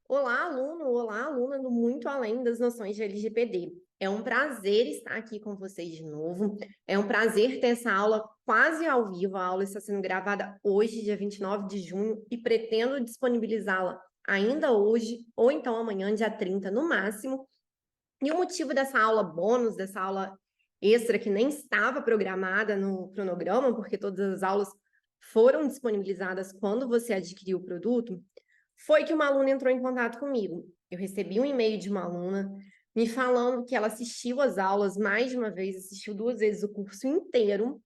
Olá, aluno! Olá, aluna do Muito Além das Noções de LGPD. É um prazer estar aqui com vocês de novo. É um prazer ter essa aula quase ao vivo. A aula está sendo gravada hoje, dia 29 de junho, e pretendo disponibilizá-la ainda hoje, ou então amanhã, dia 30, no máximo. E o motivo dessa aula bônus, dessa aula extra, que nem estava programada no cronograma, porque todas as aulas foram disponibilizadas quando você adquiriu o produto, foi que uma aluna entrou em contato comigo. Eu recebi um e-mail de uma aluna me falando que ela assistiu às aulas mais de uma vez, assistiu 2 vezes o curso inteiro,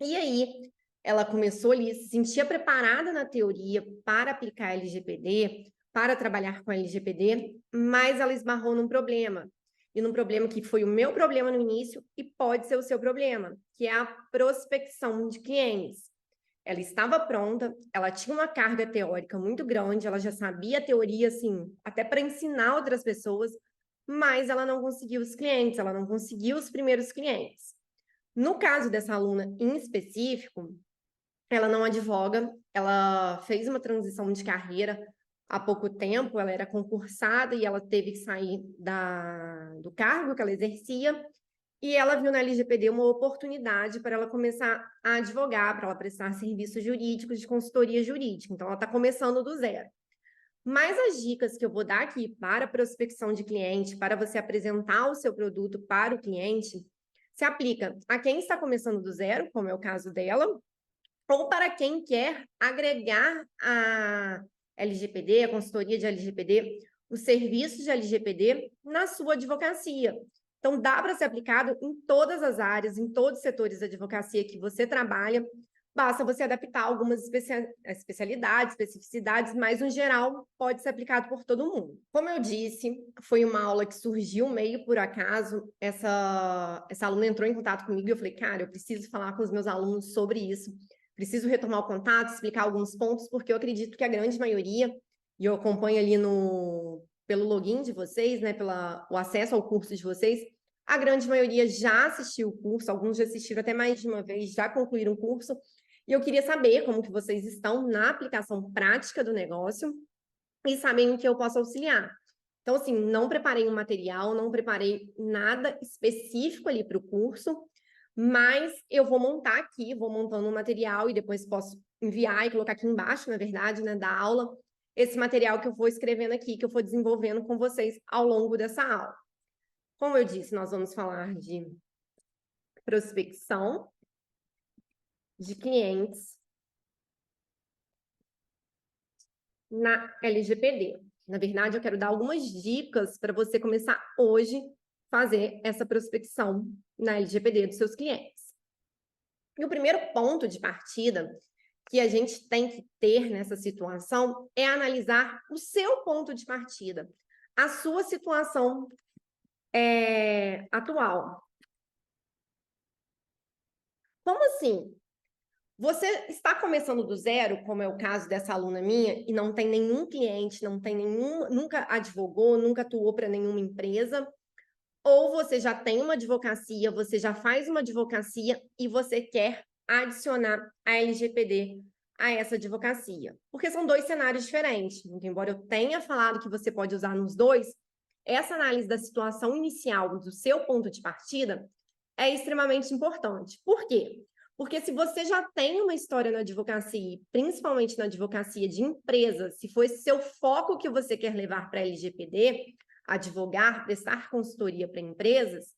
e aí ela começou ali, se sentia preparada na teoria para aplicar LGPD, para trabalhar com LGPD, mas ela esbarrou num problema. E num problema que foi o meu problema no início e pode ser o seu problema, que é a prospecção de clientes. Ela estava pronta, ela tinha uma carga teórica muito grande, ela já sabia a teoria, assim, até para ensinar outras pessoas, mas ela não conseguiu os clientes, ela não conseguiu os primeiros clientes. No caso dessa aluna em específico, ela não advoga, ela fez uma transição de carreira há pouco tempo, ela era concursada e ela teve que sair do cargo que ela exercia, e ela viu na LGPD uma oportunidade para ela começar a advogar, para ela prestar serviços jurídicos de consultoria jurídica. Então, ela está começando do zero. Mas as dicas que eu vou dar aqui para prospecção de cliente, para você apresentar o seu produto para o cliente, se aplica a quem está começando do zero, como é o caso dela, ou para quem quer agregar a LGPD, a consultoria de LGPD, os serviços de LGPD na sua advocacia. Então, dá para ser aplicado em todas as áreas, em todos os setores da advocacia que você trabalha, basta você adaptar algumas especialidades, especificidades, mas, no geral, pode ser aplicado por todo mundo. Como eu disse, foi uma aula que surgiu meio por acaso, essa aluna entrou em contato comigo e eu falei, cara, eu preciso falar com os meus alunos sobre isso, preciso retomar o contato, explicar alguns pontos, porque eu acredito que a grande maioria, e eu acompanho ali pelo login de vocês, né, o acesso ao curso de vocês, a grande maioria já assistiu o curso, alguns já assistiram até mais de uma vez, já concluíram o curso, e eu queria saber como que vocês estão na aplicação prática do negócio e sabem em que eu posso auxiliar. Então, assim, não preparei um material, não preparei nada específico ali para o curso, mas eu vou montar aqui, vou montando um material e depois posso enviar e colocar aqui embaixo, na verdade, né, da aula, esse material que eu vou escrevendo aqui, que eu vou desenvolvendo com vocês ao longo dessa aula. Como eu disse, nós vamos falar de prospecção de clientes na LGPD. Na verdade, eu quero dar algumas dicas para você começar hoje a fazer essa prospecção na LGPD dos seus clientes. E o primeiro ponto de partida que a gente tem que ter nessa situação é analisar o seu ponto de partida, a sua situação atual. Como assim? Você está começando do zero, como é o caso dessa aluna minha, e não tem nenhum cliente, não tem nunca advogou, nunca atuou para nenhuma empresa, ou você já tem uma advocacia, você já faz uma advocacia e você quer adicionar a LGPD a essa advocacia. Porque são dois cenários diferentes. Então, embora eu tenha falado que você pode usar nos dois, essa análise da situação inicial, do seu ponto de partida, é extremamente importante. Por quê? Porque se você já tem uma história na advocacia, principalmente na advocacia de empresas, se for esse seu foco que você quer levar para a LGPD, advogar, prestar consultoria para empresas,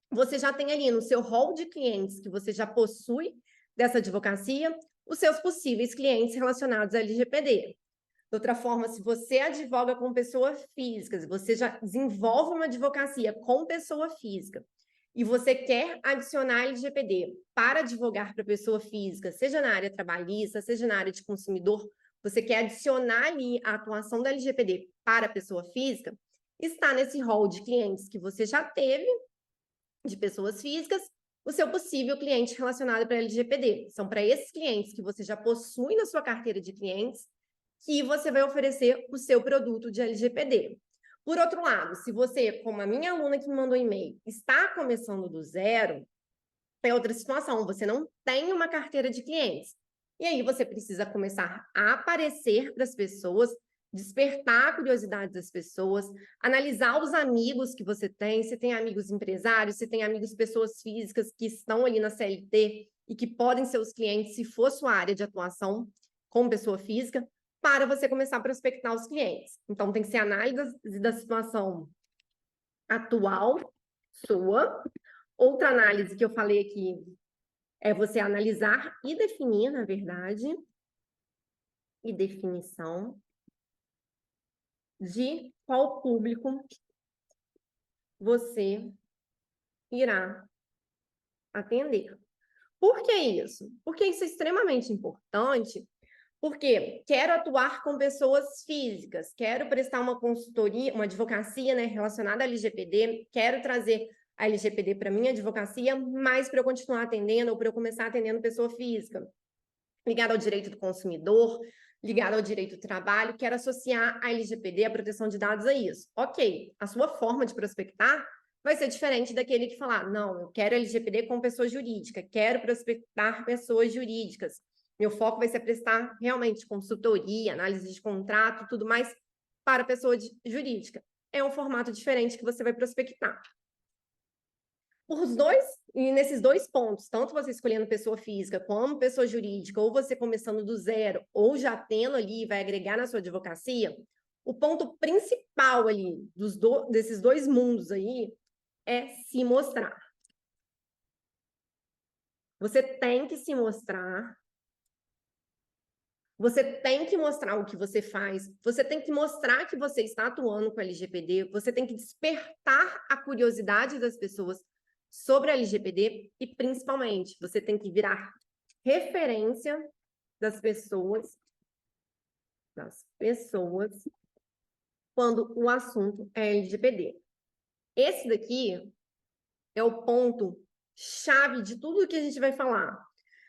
você já tem ali no seu hall de clientes que você já possui dessa advocacia, os seus possíveis clientes relacionados à LGPD. De outra forma, se você advoga com pessoa física, se você já desenvolve uma advocacia com pessoa física, e você quer adicionar a LGPD para advogar para pessoa física, seja na área trabalhista, seja na área de consumidor, você quer adicionar ali a atuação da LGPD para a pessoa física, está nesse hall de clientes que você já teve, de pessoas físicas, o seu possível cliente relacionado para a LGPD. São para esses clientes que você já possui na sua carteira de clientes que você vai oferecer o seu produto de LGPD. Por outro lado, se você, como a minha aluna que me mandou e-mail, está começando do zero, é outra situação, você não tem uma carteira de clientes. E aí você precisa começar a aparecer para as pessoas, despertar a curiosidade das pessoas, analisar os amigos que você tem, se tem amigos empresários, se tem amigos pessoas físicas que estão ali na CLT e que podem ser os clientes, se for sua área de atuação como pessoa física, para você começar a prospectar os clientes. Então, tem que ser análise da situação atual sua. Outra análise que eu falei aqui é você analisar e definir, na verdade, e definição de qual público você irá atender. Por que isso? Porque isso é extremamente importante, porque quero atuar com pessoas físicas, quero prestar uma consultoria, uma advocacia, né, relacionada à LGPD, quero trazer a LGPD para minha advocacia, mas para eu continuar atendendo ou para eu começar atendendo pessoa física, ligada ao direito do consumidor, ligado ao direito do trabalho, quero associar a LGPD, a proteção de dados, a isso. Ok, a sua forma de prospectar vai ser diferente daquele que falar, não, eu quero LGPD com pessoa jurídica, quero prospectar pessoas jurídicas. Meu foco vai ser prestar realmente consultoria, análise de contrato, tudo mais para pessoa jurídica. É um formato diferente que você vai prospectar. E nesses dois pontos, tanto você escolhendo pessoa física como pessoa jurídica, ou você começando do zero, ou já tendo ali, vai agregar na sua advocacia, o ponto principal ali desses dois mundos aí é se mostrar. Você tem que se mostrar, você tem que mostrar o que você faz, você tem que mostrar que você está atuando com a LGPD, você tem que despertar a curiosidade das pessoas sobre a LGPD e, principalmente, você tem que virar referência das pessoas quando o assunto é LGPD. Esse daqui é o ponto chave de tudo que a gente vai falar.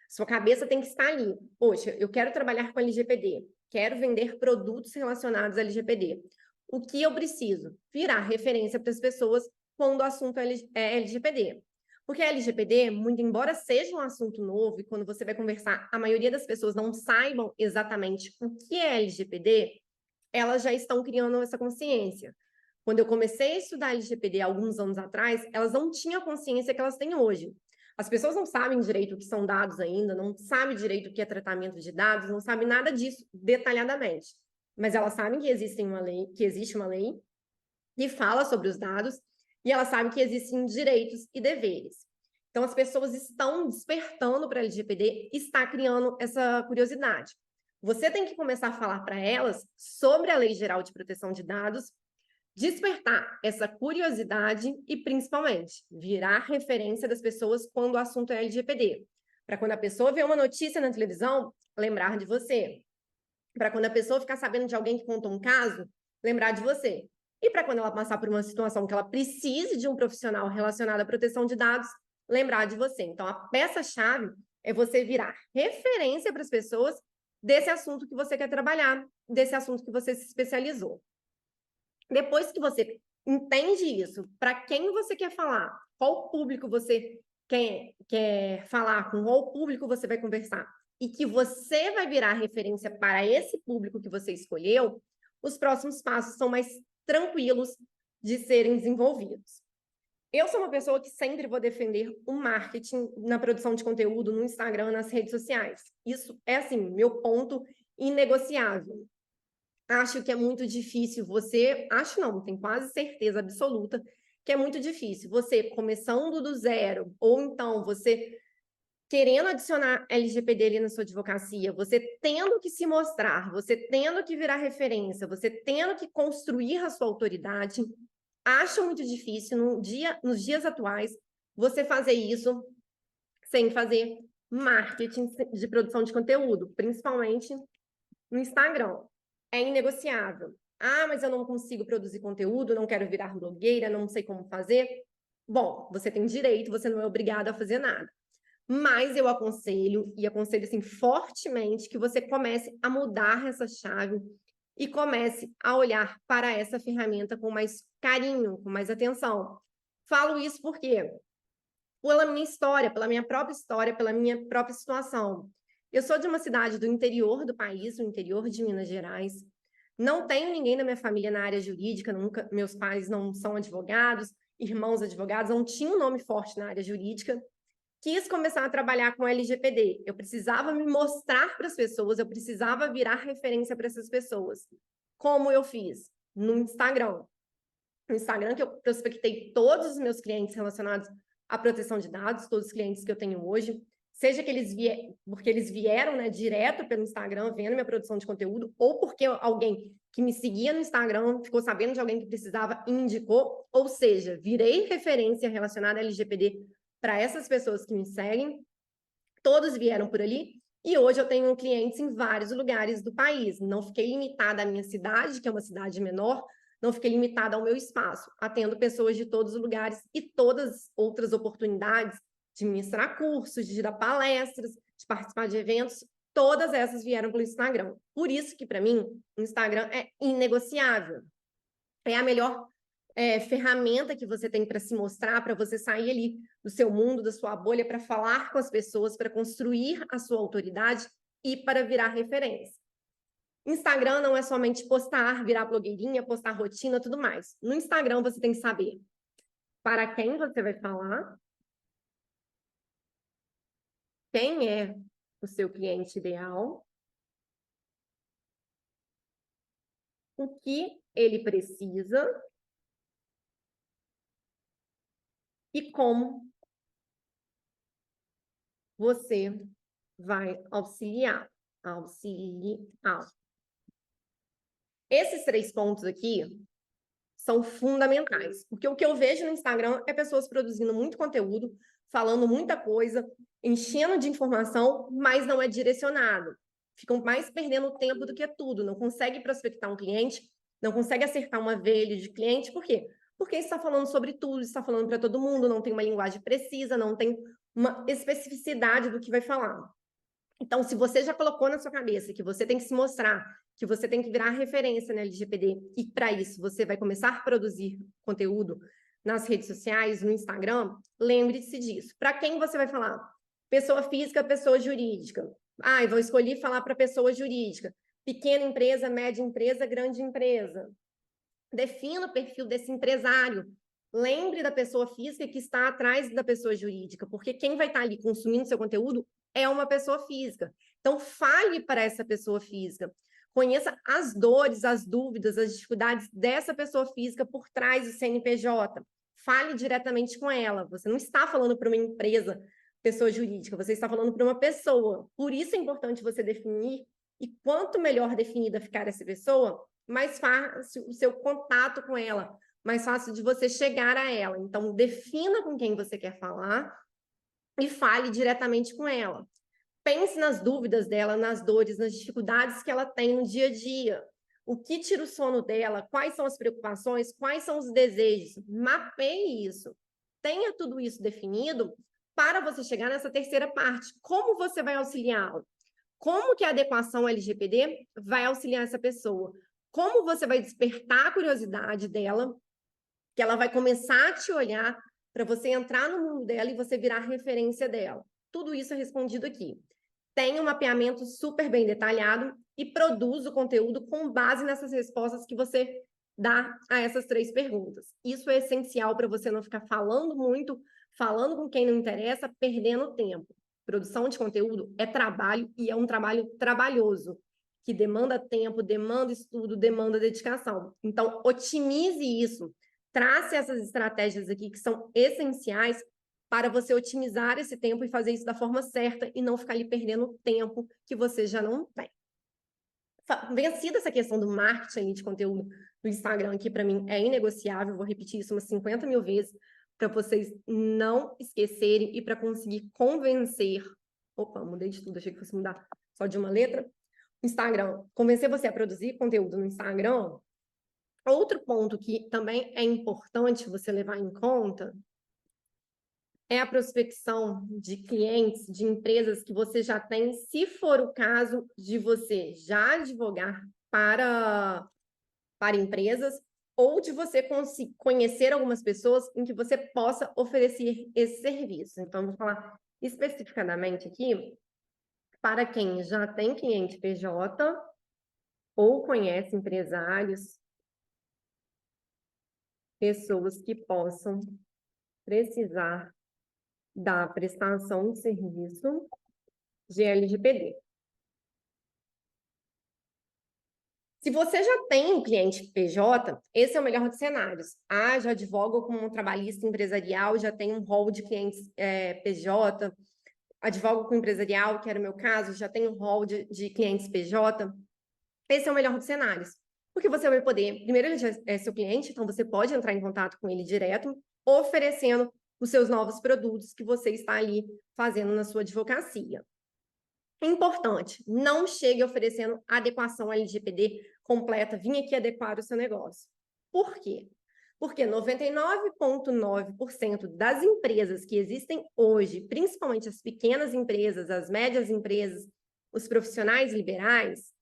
Sua cabeça tem que estar ali. Poxa, eu quero trabalhar com LGPD, quero vender produtos relacionados a LGPD. O que eu preciso? Virar referência para as pessoas quando o assunto é LGPD. Porque a LGPD, muito embora seja um assunto novo, e quando você vai conversar, a maioria das pessoas não saibam exatamente o que é LGPD, elas já estão criando essa consciência. Quando eu comecei a estudar LGPD alguns anos atrás, elas não tinham a consciência que elas têm hoje. As pessoas não sabem direito o que são dados ainda, não sabem direito o que é tratamento de dados, não sabem nada disso detalhadamente. Mas elas sabem que existe uma lei que fala sobre os dados e elas sabem que existem direitos e deveres. Então, as pessoas estão despertando para a LGPD e está criando essa curiosidade. Você tem que começar a falar para elas sobre a Lei Geral de Proteção de Dados, despertar essa curiosidade e, principalmente, virar referência das pessoas quando o assunto é LGPD. Para quando a pessoa vê uma notícia na televisão, lembrar de você. Para quando a pessoa ficar sabendo de alguém que contou um caso, lembrar de você. E para quando ela passar por uma situação que ela precise de um profissional relacionado à proteção de dados, lembrar de você. Então, a peça-chave é você virar referência para as pessoas desse assunto que você quer trabalhar, desse assunto que você se especializou. Depois que você entende isso, para quem você quer falar, qual público você quer falar, com qual público você vai conversar, e que você vai virar referência para esse público que você escolheu, os próximos passos são mais tranquilos de serem desenvolvidos. Eu sou uma pessoa que sempre vou defender o marketing na produção de conteúdo no Instagram, nas redes sociais. Isso é, assim, meu ponto inegociável. Acho que é muito difícil acho não, tenho quase certeza absoluta que é muito difícil você começando do zero, ou então você querendo adicionar LGPD ali na sua advocacia, você tendo que se mostrar, você tendo que virar referência, você tendo que construir a sua autoridade, acho muito difícil nos dias atuais você fazer isso sem fazer marketing de produção de conteúdo, principalmente no Instagram. É inegociável. Ah, mas eu não consigo produzir conteúdo, não quero virar blogueira, não sei como fazer. Bom, você tem direito, você não é obrigado a fazer nada. Mas eu aconselho, e aconselho assim, fortemente, que você comece a mudar essa chave e comece a olhar para essa ferramenta com mais carinho, com mais atenção. Falo isso porque, pela minha história, pela minha própria situação. Eu sou de uma cidade do interior do país, no interior de Minas Gerais. Não tenho ninguém na minha família na área jurídica, nunca, meus pais não são advogados, irmãos advogados, não tinha um nome forte na área jurídica. Quis começar a trabalhar com LGPD. Eu precisava me mostrar para as pessoas, eu precisava virar referência para essas pessoas. Como eu fiz? No Instagram. No Instagram, que eu prospectei todos os meus clientes relacionados à proteção de dados, todos os clientes que eu tenho hoje, seja que porque eles vieram, né, direto pelo Instagram, vendo minha produção de conteúdo, ou porque alguém que me seguia no Instagram ficou sabendo de alguém que precisava e indicou, ou seja, virei referência relacionada à LGPD para essas pessoas que me seguem, todos vieram por ali, e hoje eu tenho clientes em vários lugares do país. Não fiquei limitada à minha cidade, que é uma cidade menor, não fiquei limitada ao meu espaço. Atendo pessoas de todos os lugares e todas outras oportunidades de ministrar cursos, de dar palestras, de participar de eventos, todas essas vieram pelo Instagram. Por isso que, para mim, o Instagram é inegociável. É a melhor ferramenta que você tem para se mostrar, para você sair ali do seu mundo, da sua bolha, para falar com as pessoas, para construir a sua autoridade e para virar referência. Instagram não é somente postar, virar blogueirinha, postar rotina, tudo mais. No Instagram você tem que saber para quem você vai falar, quem é o seu cliente ideal, o que ele precisa e como você vai auxiliar. Auxiliar. Esses 3 pontos aqui são fundamentais, porque o que eu vejo no Instagram é pessoas produzindo muito conteúdo, falando muita coisa, enchendo de informação, mas não é direcionado. Ficam mais perdendo tempo do que tudo, não consegue prospectar um cliente, não consegue acertar uma veia de cliente, por quê? Porque está falando sobre tudo, está falando para todo mundo, não tem uma linguagem precisa, não tem uma especificidade do que vai falar. Então, se você já colocou na sua cabeça que você tem que se mostrar, que você tem que virar referência na LGPD, e para isso você vai começar a produzir conteúdo nas redes sociais, no Instagram, lembre-se disso. Para quem você vai falar? Pessoa física, pessoa jurídica. Ah, eu vou escolher falar para pessoa jurídica. Pequena empresa, média empresa, grande empresa. Defina o perfil desse empresário. Lembre da pessoa física que está atrás da pessoa jurídica, porque quem vai estar ali consumindo seu conteúdo é uma pessoa física. Então, fale para essa pessoa física. Conheça as dores, as dúvidas, as dificuldades dessa pessoa física por trás do CNPJ. Fale diretamente com ela. Você não está falando para uma empresa, pessoa jurídica, você está falando para uma pessoa. Por isso é importante você definir, e quanto melhor definida ficar essa pessoa, mais fácil o seu contato com ela, mais fácil de você chegar a ela. Então, defina com quem você quer falar e fale diretamente com ela. Pense nas dúvidas dela, nas dores, nas dificuldades que ela tem no dia a dia. O que tira o sono dela? Quais são as preocupações? Quais são os desejos? Mapeie isso. Tenha tudo isso definido para você chegar nessa terceira parte. Como você vai auxiliá-la? Como que a adequação LGPD vai auxiliar essa pessoa? Como você vai despertar a curiosidade dela, que ela vai começar a te olhar para você entrar no mundo dela e você virar referência dela. Tudo isso é respondido aqui. Tem um mapeamento super bem detalhado e produz o conteúdo com base nessas respostas que você dá a essas 3 perguntas. Isso é essencial para você não ficar falando muito, falando com quem não interessa, perdendo tempo. Produção de conteúdo é trabalho e é um trabalho trabalhoso, que demanda tempo, demanda estudo, demanda dedicação. Então, otimize isso. Trace essas estratégias aqui que são essenciais para você otimizar esse tempo e fazer isso da forma certa e não ficar ali perdendo tempo que você já não tem. Vencida essa questão do marketing de conteúdo do Instagram, aqui para mim é inegociável, vou repetir isso umas 50 mil vezes para vocês não esquecerem e para conseguir convencer. Opa, mudei de tudo, achei que fosse mudar só de uma letra. Instagram, convencer você a produzir conteúdo no Instagram. Outro ponto que também é importante você levar em conta é a prospecção de clientes, de empresas que você já tem, se for o caso de você já advogar para empresas, ou de você conhecer algumas pessoas em que você possa oferecer esse serviço. Então, vou falar especificadamente aqui para quem já tem cliente PJ ou conhece empresários, pessoas que possam precisar da prestação de serviço de LGPD. Se você já tem um cliente PJ, esse é o melhor dos cenários. Já advogo como um trabalhista empresarial, já tenho um rol de clientes PJ, advogo com empresarial, que era o meu caso, já tenho um rol de clientes PJ. Esse é o melhor dos cenários. Porque você vai poder, primeiro ele já é seu cliente, então você pode entrar em contato com ele direto, oferecendo os seus novos produtos que você está ali fazendo na sua advocacia. Importante, não chegue oferecendo adequação LGPD completa, vim aqui adequar o seu negócio. Por quê? Porque 99,9% das empresas que existem hoje, principalmente as pequenas empresas, as médias empresas, os profissionais liberais,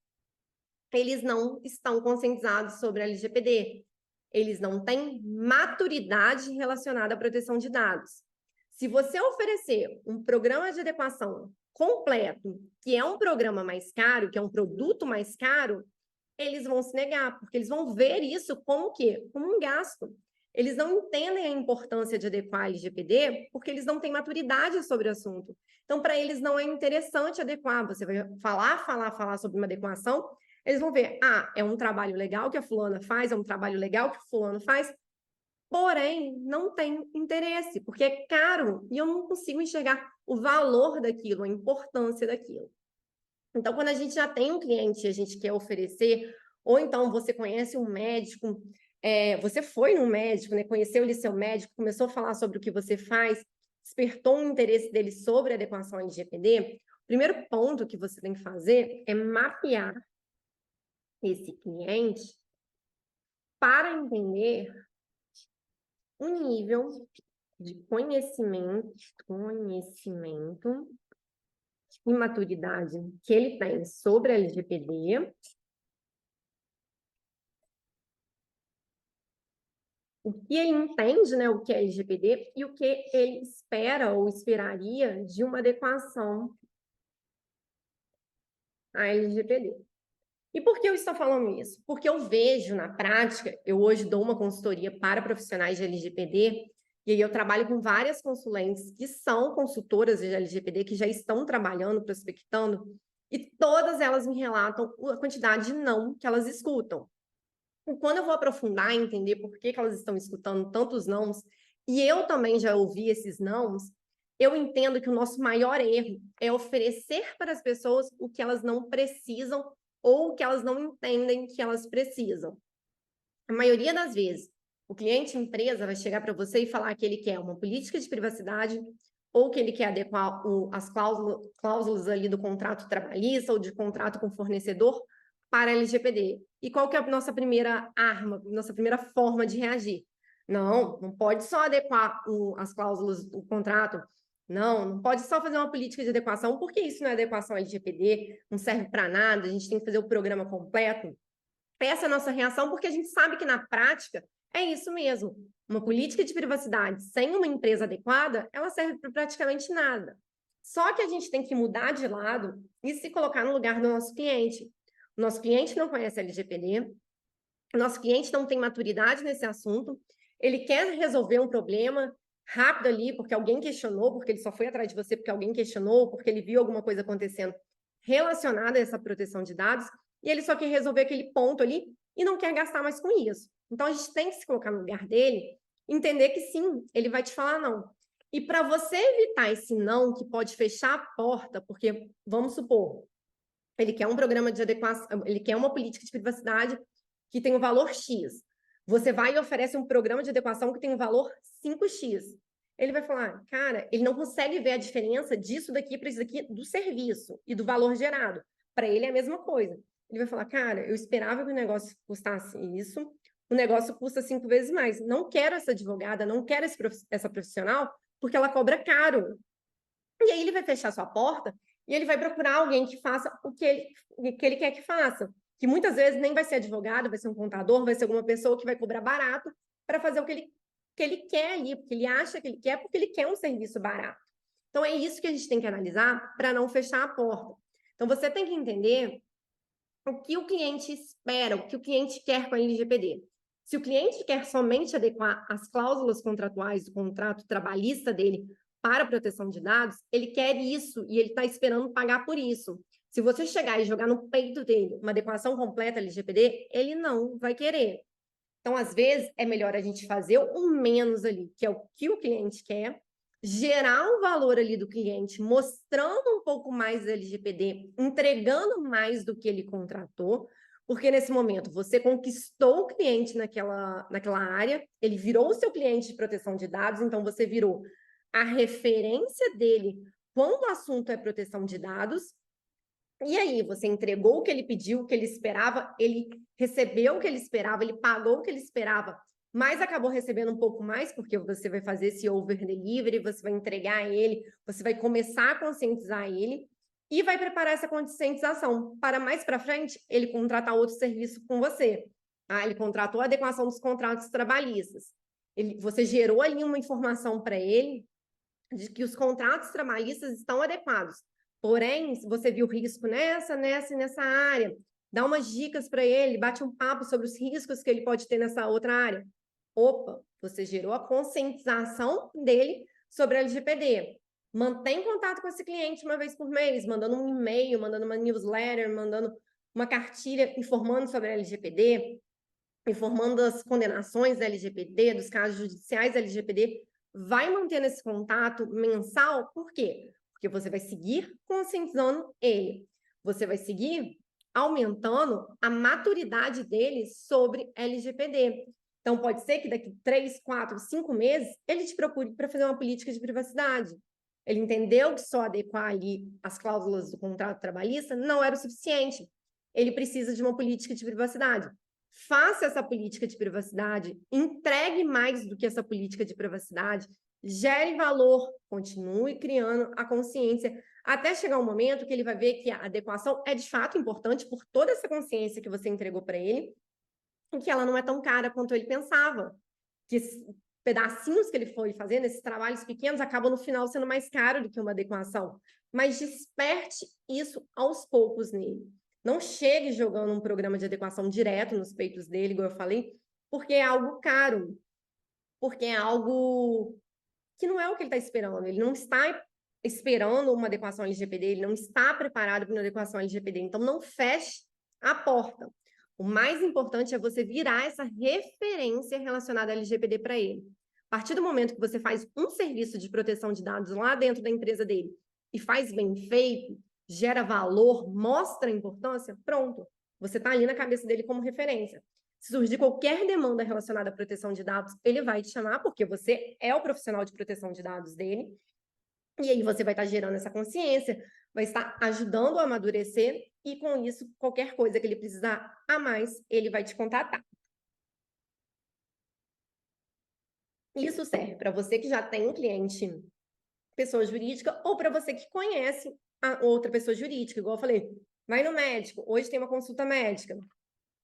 eles não estão conscientizados sobre a LGPD. Eles não têm maturidade relacionada à proteção de dados. Se você oferecer um programa de adequação completo, que é um programa mais caro, que é um produto mais caro, eles vão se negar, porque eles vão ver isso como o quê? Como um gasto. Eles não entendem a importância de adequar a LGPD porque eles não têm maturidade sobre o assunto. Então, para eles não é interessante adequar. Você vai falar sobre uma adequação, eles vão ver, é um trabalho legal que a fulana faz, é um trabalho legal que o fulano faz, porém, não tem interesse, porque é caro e eu não consigo enxergar o valor daquilo, a importância daquilo. Então, quando a gente já tem um cliente e a gente quer oferecer, ou então você conhece um médico, você foi num médico, né, conheceu ele seu médico, começou a falar sobre o que você faz, despertou um interesse dele sobre a adequação LGPD, o primeiro ponto que você tem que fazer é mapear esse cliente para entender o nível de conhecimento e maturidade que ele tem sobre a LGPD, o que ele entende, né, o que é LGPD e o que ele espera ou esperaria de uma adequação à LGPD. E por que eu estou falando isso? Porque eu vejo na prática, eu hoje dou uma consultoria para profissionais de LGPD, e aí eu trabalho com várias consulentes que são consultoras de LGPD, que já estão trabalhando, prospectando, e todas elas me relatam a quantidade de não que elas escutam. E quando eu vou aprofundar e entender por que elas estão escutando tantos nãos, e eu também já ouvi esses nãos, eu entendo que o nosso maior erro é oferecer para as pessoas o que elas não precisam ou o que elas não entendem que elas precisam. A maioria das vezes, o cliente empresa vai chegar para você e falar que ele quer uma política de privacidade ou que ele quer adequar as cláusulas ali do contrato trabalhista ou de contrato com fornecedor para a LGPD. E qual que é a nossa primeira arma, nossa primeira forma de reagir? Não pode só adequar as cláusulas do contrato. Não pode só fazer uma política de adequação, porque isso não é adequação LGPD, não serve para nada, a gente tem que fazer o programa completo. Essa é a nossa reação, porque a gente sabe que na prática é isso mesmo. Uma política de privacidade sem uma empresa adequada, ela serve para praticamente nada. Só que a gente tem que mudar de lado e se colocar no lugar do nosso cliente. O nosso cliente não conhece a LGPD, o nosso cliente não tem maturidade nesse assunto, ele quer resolver um problema rápido ali, porque alguém questionou, porque ele só foi atrás de você porque alguém questionou, porque ele viu alguma coisa acontecendo relacionada a essa proteção de dados, e ele só quer resolver aquele ponto ali e não quer gastar mais com isso. Então, a gente tem que se colocar no lugar dele, entender que sim, ele vai te falar não. E para você evitar esse não, que pode fechar a porta, porque, vamos supor, ele quer um programa de adequação, ele quer uma política de privacidade que tem um valor X. Você vai e oferece um programa de adequação que tem um valor 5X. Ele vai falar, cara, ele não consegue ver a diferença disso daqui para isso daqui do serviço e do valor gerado. Para ele é a mesma coisa. Ele vai falar, cara, eu esperava que o negócio custasse isso, o negócio custa 5 vezes mais. Não quero essa advogada, não quero essa profissional, porque ela cobra caro. E aí ele vai fechar sua porta e ele vai procurar alguém que faça o que ele quer que faça. Que muitas vezes nem vai ser advogado, vai ser um contador, vai ser alguma pessoa que vai cobrar barato para fazer o que ele quer ali, porque ele acha que ele quer, porque ele quer um serviço barato. Então, é isso que a gente tem que analisar para não fechar a porta. Então, você tem que entender o que o cliente espera, o que o cliente quer com a LGPD. Se o cliente quer somente adequar as cláusulas contratuais do contrato trabalhista dele para a proteção de dados, ele quer isso e ele está esperando pagar por isso. Se você chegar e jogar no peito dele uma adequação completa LGPD, ele não vai querer. Então, às vezes, é melhor a gente fazer o menos ali, que é o que o cliente quer, gerar um valor ali do cliente, mostrando um pouco mais da LGPD, entregando mais do que ele contratou, porque nesse momento você conquistou o cliente naquela área, ele virou o seu cliente de proteção de dados, então você virou a referência dele quando o assunto é proteção de dados. E aí, você entregou o que ele pediu, o que ele esperava, ele recebeu o que ele esperava, ele pagou o que ele esperava, mas acabou recebendo um pouco mais, porque você vai fazer esse over delivery, você vai entregar a ele, você vai começar a conscientizar ele e vai preparar essa conscientização para mais para frente ele contratar outro serviço com você. Ah, ele contratou a adequação dos contratos trabalhistas. Você gerou ali uma informação para ele de que os contratos trabalhistas estão adequados. Porém, se você viu risco nessa e nessa área, dá umas dicas para ele, bate um papo sobre os riscos que ele pode ter nessa outra área. Opa, você gerou a conscientização dele sobre a LGPD. Mantém contato com esse cliente uma vez por mês, mandando um e-mail, mandando uma newsletter, mandando uma cartilha informando sobre a LGPD, informando das condenações da LGPD, dos casos judiciais da LGPD, vai mantendo esse contato mensal, por quê? Porque você vai seguir conscientizando ele, você vai seguir aumentando a maturidade dele sobre LGPD. Então, pode ser que daqui 3, 4, 5 meses, ele te procure para fazer uma política de privacidade. Ele entendeu que só adequar ali as cláusulas do contrato trabalhista não era o suficiente. Ele precisa de uma política de privacidade. Faça essa política de privacidade, entregue mais do que essa política de privacidade, gere valor, continue criando a consciência, até chegar um momento que ele vai ver que a adequação é de fato importante por toda essa consciência que você entregou para ele, e que ela não é tão cara quanto ele pensava. Que pedacinhos que ele foi fazendo, esses trabalhos pequenos, acabam no final sendo mais caro do que uma adequação. Mas desperte isso aos poucos nele. Não chegue jogando um programa de adequação direto nos peitos dele, igual eu falei, porque é algo caro, porque é algo que não é o que ele está esperando. Ele não está esperando uma adequação LGPD, ele não está preparado para uma adequação LGPD. Então, não feche a porta. O mais importante é você virar essa referência relacionada à LGPD para ele. A partir do momento que você faz um serviço de proteção de dados lá dentro da empresa dele e faz bem feito, gera valor, mostra a importância, pronto. Você está ali na cabeça dele como referência. Se surgir qualquer demanda relacionada à proteção de dados, ele vai te chamar, porque você é o profissional de proteção de dados dele. E aí você vai estar gerando essa consciência, vai estar ajudando a amadurecer, e com isso, qualquer coisa que ele precisar a mais, ele vai te contatar. Isso serve para você que já tem um cliente pessoa jurídica, ou para você que conhece a outra pessoa jurídica, igual eu falei, vai no médico, hoje tem uma consulta médica,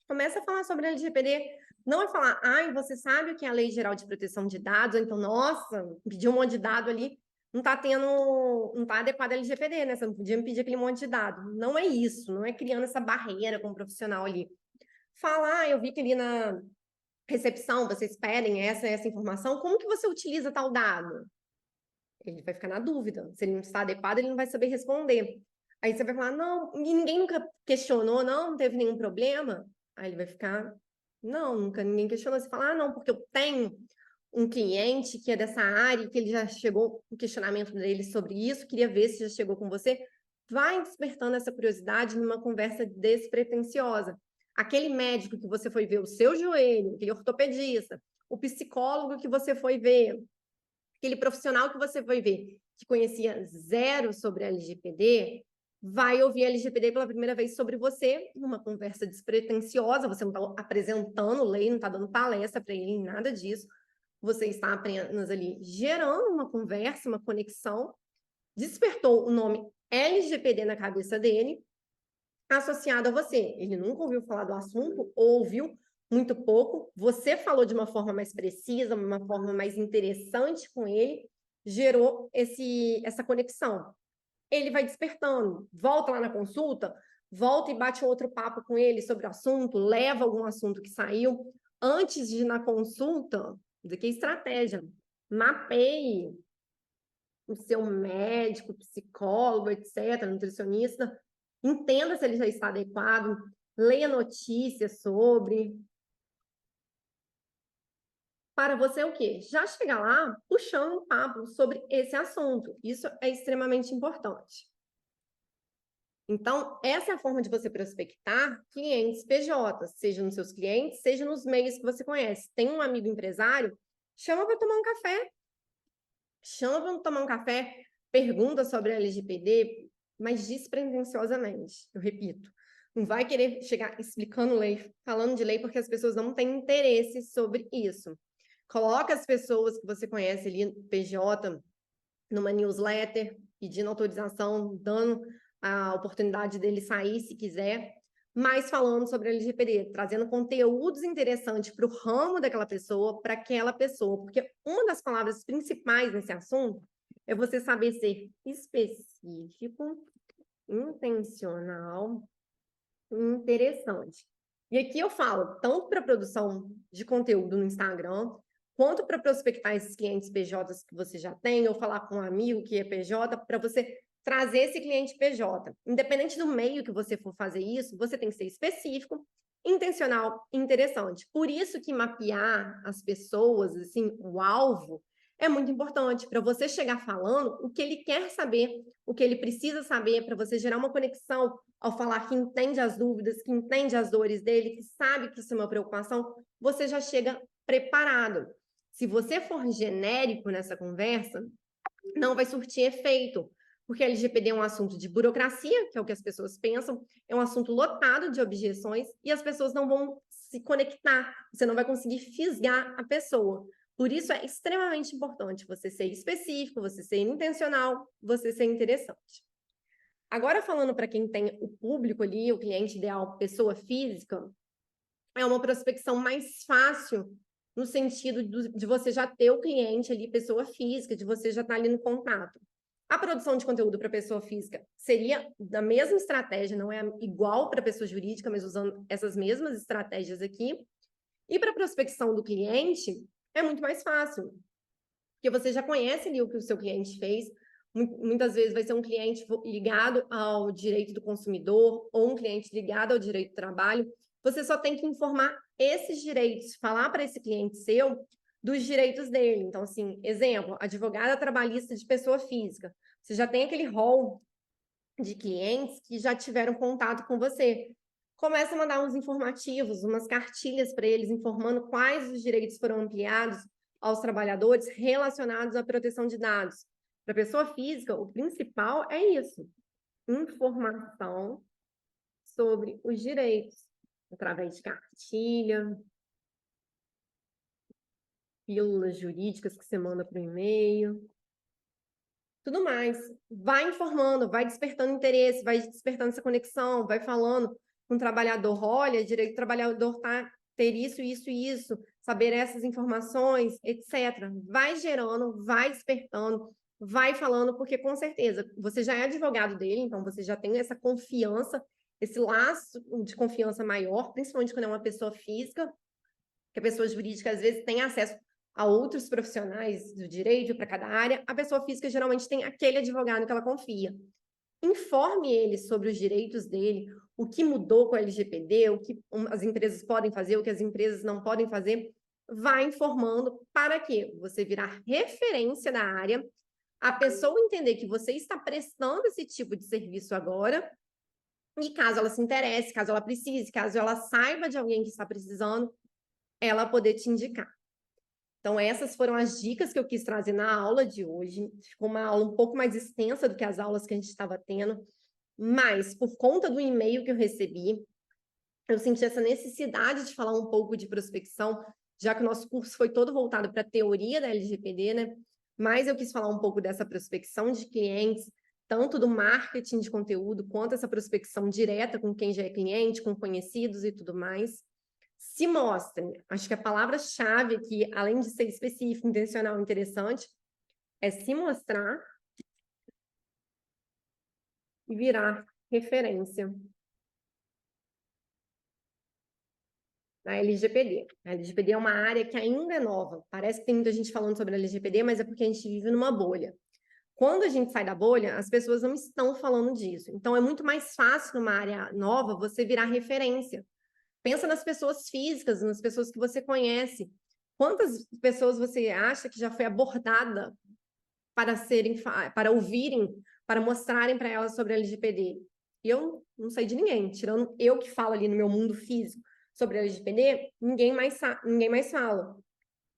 começa a falar sobre a LGPD, não é falar, ai, você sabe o que é a Lei Geral de Proteção de Dados, ou então, nossa, pediu um monte de dado ali, não está adequado a LGPD, né? Você não podia me pedir aquele monte de dado. Não é isso, não é criando essa barreira com o profissional ali. Fala, ah, eu vi que ali na recepção vocês pedem essa informação, como que você utiliza tal dado? Ele vai ficar na dúvida. Se ele não está adequado, ele não vai saber responder. Aí você vai falar, não, ninguém nunca questionou, não teve nenhum problema. Aí ele vai ficar, não, nunca ninguém questionou. Você fala, não, porque eu tenho um cliente que é dessa área, que ele já chegou o questionamento dele sobre isso, queria ver se já chegou com você. Vai despertando essa curiosidade numa conversa despretensiosa. Aquele médico que você foi ver o seu joelho, aquele ortopedista, o psicólogo que você foi ver, aquele profissional que você foi ver, que conhecia zero sobre a LGPD, vai ouvir a LGPD pela primeira vez sobre você, numa conversa despretensiosa, você não está apresentando lei, não está dando palestra para ele, nada disso. Você está apenas ali gerando uma conversa, uma conexão, despertou o nome LGPD na cabeça dele, associado a você. Ele nunca ouviu falar do assunto, ou ouviu muito pouco, você falou de uma forma mais precisa, uma forma mais interessante com ele, gerou essa conexão. Ele vai despertando, volta lá na consulta, volta e bate um outro papo com ele sobre o assunto, leva algum assunto que saiu. Antes de ir na consulta, isso aqui é estratégia. Mapeie o seu médico, psicólogo, etc., nutricionista, entenda se ele já está adequado, leia notícias sobre. Para você o quê? Já chegar lá puxando um papo sobre esse assunto. Isso é extremamente importante. Então, essa é a forma de você prospectar clientes PJ, seja nos seus clientes, seja nos meios que você conhece. Tem um amigo empresário, chama para tomar um café. Chama para tomar um café, pergunta sobre a LGPD, mas despretensiosamente, eu repito. Não vai querer chegar explicando lei, falando de lei, porque as pessoas não têm interesse sobre isso. Coloca as pessoas que você conhece ali, PJ, numa newsletter, pedindo autorização, dando a oportunidade dele sair se quiser, mas falando sobre a LGPD, trazendo conteúdos interessantes para o ramo daquela pessoa, para aquela pessoa, porque uma das palavras principais nesse assunto é você saber ser específico, intencional, interessante. E aqui eu falo tanto para produção de conteúdo no Instagram, quanto para prospectar esses clientes PJs que você já tem, ou falar com um amigo que é PJ, para você trazer esse cliente PJ. Independente do meio que você for fazer isso, você tem que ser específico, intencional e interessante. Por isso que mapear as pessoas, assim, o alvo, é muito importante para você chegar falando o que ele quer saber, o que ele precisa saber, para você gerar uma conexão ao falar que entende as dúvidas, que entende as dores dele, que sabe que isso é uma preocupação, você já chega preparado. Se você for genérico nessa conversa, não vai surtir efeito, porque a LGPD é um assunto de burocracia, que é o que as pessoas pensam, é um assunto lotado de objeções e as pessoas não vão se conectar, você não vai conseguir fisgar a pessoa. Por isso é extremamente importante você ser específico, você ser intencional, você ser interessante. Agora, falando para quem tem o público ali, o cliente ideal, pessoa física, é uma prospecção mais fácil no sentido de você já ter o cliente ali, pessoa física, de você já estar ali no contato. A produção de conteúdo para pessoa física seria da mesma estratégia, não é igual para pessoa jurídica, mas usando essas mesmas estratégias aqui. E para prospecção do cliente, é muito mais fácil, porque você já conhece ali o que o seu cliente fez. Muitas vezes vai ser um cliente ligado ao direito do consumidor ou um cliente ligado ao direito do trabalho. Você só tem que informar esses direitos, falar para esse cliente seu dos direitos dele. Então, assim, exemplo, advogada trabalhista de pessoa física. Você já tem aquele rol de clientes que já tiveram contato com você. Começa a mandar uns informativos, umas cartilhas para eles, informando quais os direitos foram ampliados aos trabalhadores relacionados à proteção de dados. Para a pessoa física, o principal é isso: informação sobre os direitos, através de cartilha, pílulas jurídicas que você manda para o e-mail, tudo mais. Vai informando, vai despertando interesse, vai despertando essa conexão, vai falando com o trabalhador: olha, direito do trabalhador ter isso, isso e isso, saber essas informações, etc. Vai gerando, vai despertando, vai falando, porque com certeza você já é advogado dele, então você já tem essa confiança, esse laço de confiança maior, principalmente quando é uma pessoa física, que a pessoa jurídica às vezes tem acesso a outros profissionais do direito para cada área. A pessoa física geralmente tem aquele advogado que ela confia. Informe ele sobre os direitos dele, o que mudou com a LGPD, o que as empresas podem fazer, o que as empresas não podem fazer. Vai informando para que você virar referência da área, a pessoa entender que você está prestando esse tipo de serviço agora, e caso ela se interesse, caso ela precise, caso ela saiba de alguém que está precisando, ela poder te indicar. Então, essas foram as dicas que eu quis trazer na aula de hoje. Ficou uma aula um pouco mais extensa do que as aulas que a gente estava tendo, mas por conta do e-mail que eu recebi, eu senti essa necessidade de falar um pouco de prospecção, já que o nosso curso foi todo voltado para a teoria da LGPD, né? Mas eu quis falar um pouco dessa prospecção de clientes, tanto do marketing de conteúdo, quanto essa prospecção direta com quem já é cliente, com conhecidos e tudo mais. Se mostrem. Acho que a palavra-chave aqui, além de ser específico, intencional, interessante, é se mostrar e virar referência. a LGPD. A LGPD é uma área que ainda é nova. Parece que tem muita gente falando sobre a LGPD, mas é porque a gente vive numa bolha. Quando a gente sai da bolha, as pessoas não estão falando disso. Então, é muito mais fácil numa área nova você virar referência. Pensa nas pessoas físicas, nas pessoas que você conhece. Quantas pessoas você acha que já foi abordada para ouvirem, para mostrarem para elas sobre a LGPD? E eu não sei de ninguém, tirando eu que falo ali no meu mundo físico sobre a LGPD, ninguém mais fala.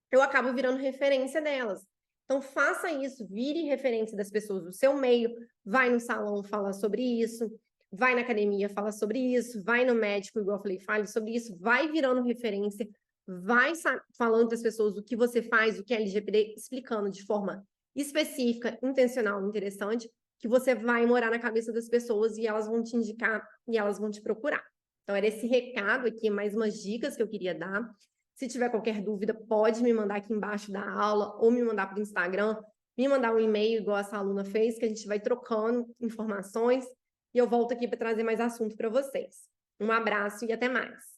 Eu acabo virando referência delas. Então, faça isso, vire referência das pessoas do seu meio, vai no salão falar sobre isso, vai na academia falar sobre isso, vai no médico, igual eu falei, fale sobre isso, vai virando referência, vai falando para as pessoas o que você faz, o que é LGPD, explicando de forma específica, intencional, interessante, que você vai morar na cabeça das pessoas e elas vão te indicar e elas vão te procurar. Então, era esse recado aqui, mais umas dicas que eu queria dar. Se tiver qualquer dúvida, pode me mandar aqui embaixo da aula ou me mandar para o Instagram, me mandar um e-mail, igual essa aluna fez, que a gente vai trocando informações e eu volto aqui para trazer mais assunto para vocês. Um abraço e até mais.